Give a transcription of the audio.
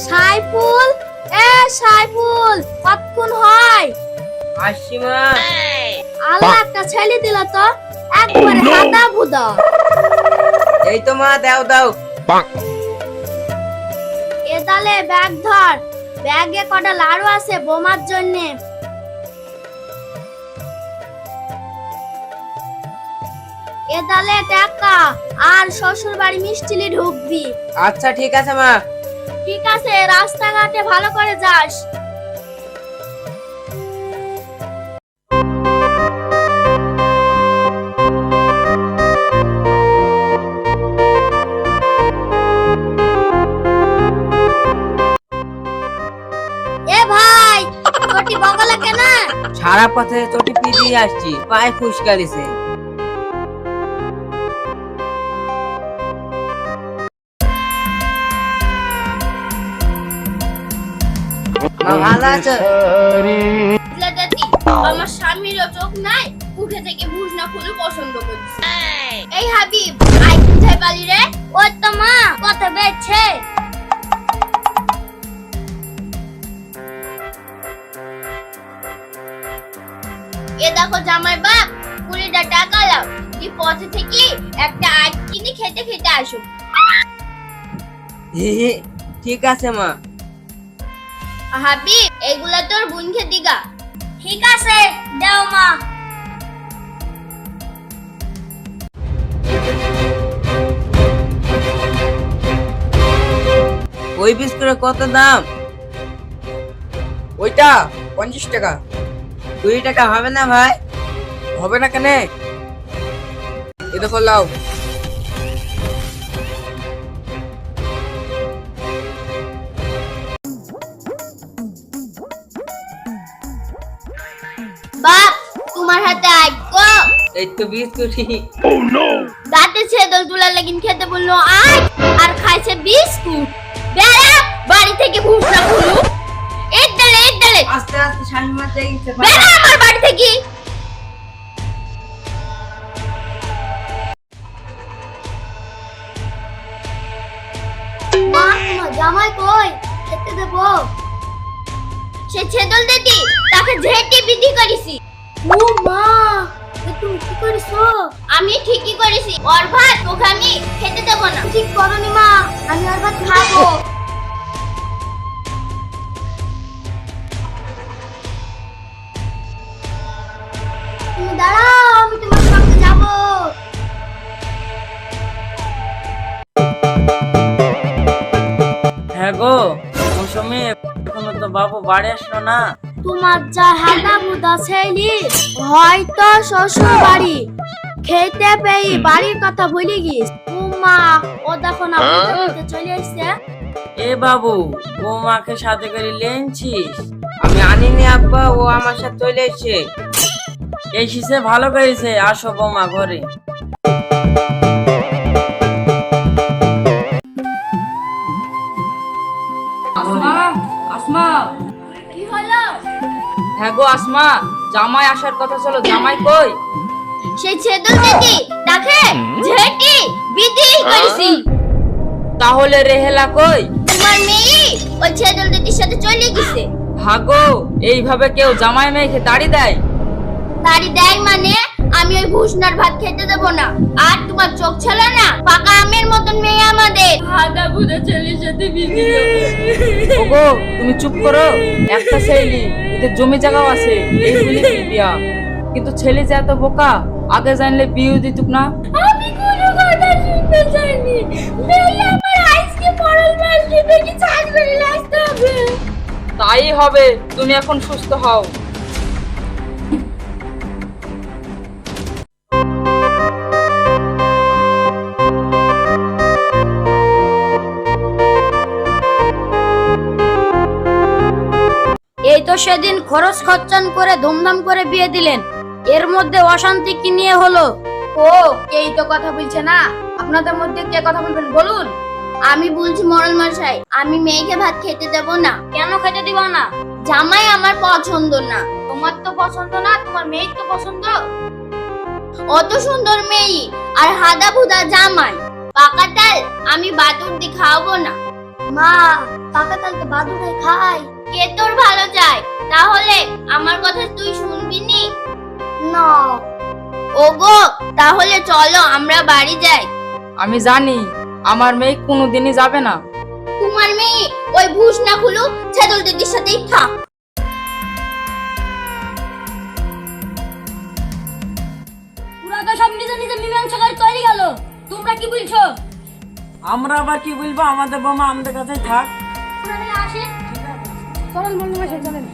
সাইফুল, সাইফুল কতক্ষণ হয়? আসছি মা। আল্লাহ একটা ছেলে দিল তো, একবারে হাদা বুদা। এই তো মা, দাও দাও। এ তালে ব্যাগ ধর, ব্যাগে কটা লাড়ু আছে বোমার জন্য। এ তালে টাকা আর শ্বশুর বাড়ি মিষ্টিলি ঢুকবি। আচ্ছা ঠিক আছে মা। ঠিক আছে, রাস্তাঘাটে ভালো করে যাস। এ ভাই, চটি বগলে কেন? সারা পথে চটি পি দিয়ে আসছি, পায়ে ফুসকা দিছে। মা ভালো আছো? আমার স্বামীরও চোখ নাই, মুখে থেকে ভুজনা ফুল পছন্দ করছে। এই হাবিব, আই কোথায় পালি রে? ওই তো মা, কত বেচছে। এ দেখো জামাই বাপ, 20টা টাকা লাও, কি পথে থেকে একটা আইস কিনে খেতে খেতে আসো। ঠিক আছে মা। হাবিব, এইগুলা তোর বোনকে দিগা। ঠিক আছে, দাও মা। ওই বিস্কুটের কত দাম? ওইটা 50 টাকা। 2 টাকা হবে না ভাই? হবে না কেন? এ দেখো লাও। বাপ, তোমার হাতে আইকো। এই তো বিস্কুটই। দাঁতে ছেদল তুলার লাগিন খেতে বললো আই, আর খাইছে বিস্কুট। বেড়া বাড়ি থেকে ভুসনা ফুলু। এক ডালে আস্তে আস্তে শাশুড়ি মা চেয়ে গেছে। বেড়া আমার বাড়ি থেকে। মা, তোমার জামাই কই? খেতে দেবো। সে ছেদল দিদি, তাকে ঝেঁটে বিধি করেছি। ও মা, তুমি কি করেছো? আমি ঠিকই করেছি, ওর ভাত তোকে আমি খেতে দেবো না। ঠিক করনি মা, আমি ওর ভাত খাবো। তুমি দাঁড়াও, আমি তোমার সঙ্গে যাবো। হ্যাঁ গো মৌসুমি, এখনো তো বাবু বাড়ি আসলো না। তোমার যা হাদা বুদা ছেলে, হয়তো শ্বশুর বাড়ি খেতে পেয়ে বাড়ির কথা ভুলে গিস। মা, ও দেখো না বাড়িতে চলে এসেছে। এ বাবু, বৌমাকে সাথে করে লেনছিস? আমি আনিনি আব্বা, ও আমার সাথে চলে এসেছে। এসেছে ভালো করেছে, আসো বৌমা ঘরে। আসমা, কি হলো? হ্যাঁ গো আসমা, জামাই আসার কথা ছিল, জামাই কই? সেই ছেদল দিদি তাকে ঝেঁটে বিধি করেছি। তাহলে রেহেলা কই? তোমার মেয়ে ওই ছেদল দিদির সাথে চলে গেছে। ভাগো, এইভাবে কেউ জামাই মেয়েকে তাড়ি দেয়? তাড়ি দেয় মানে? আমি ওই ভুসনার ভাত খেতে দেবো না। আর তোমার চোখ ছিল না, পাকা আমের মতন মেয়ে আমাদের। হাদা বুদা ছেলের সাথে বিধি। ওগো তুমি চুপ করো। একটা ছেলে, ওদের জমি জায়গাও আছে, এই বলেছি বিয়া। কিন্তু ছেলে যে এত বোকা, আগে জানলে বিয়ে দিতুক না। আমি কোনো কথা শুনতে চাইনি। মেয়ে আমার আজকে পরল মাস দিবে কি চাল করে আসতে হবে। তাই হবে, তুমি এখন সুস্থ হও। এই তো সেদিন খরচ খরচান করে ধুমধাম করে বিয়ে দিলেন, এর মধ্যে অশান্তি কি নিয়ে হলো? ও কেই তো কথা বলছে না, আপনাদের মধ্যে কে কথা বলবেন বলুন। আমি বলছি মরল মশাই, আমি মেয়েকে ভাত খেতে দেব না। কেন খেতে দিব না? জামাই আমার পছন্দ না। তোমার তো পছন্দ না, তোমার মেয়ের তো পছন্দ। অত সুন্দর মেয়ে আর হাদা ভুদা জামাই, পাকা তাল আমি বাদুর দি খাওয়াবো না। মা কাকা কালকে বাদুড়ে খায়। কে তোর ভালো চায়? তাহলে আমার কথা তুই শুনবি নি? না ওগো, তাহলে চলো আমরা বাড়ি যাই। আমি জানি আমার মেয়ে কোনোদিনই যাবে না। তোমার মেয়ে ওই ভুস না খুলু ছেদল দিদির সাথেই থাক। পুরা তো সব নিজে নিজে মীমাংসা করে তৈরি গেল, তোমরা কি বলছো? আমরা আবার কি বলবো, আমাদের বোমা আমাদের কাছে থাক। আসে চলেন বন্ধু চলেন।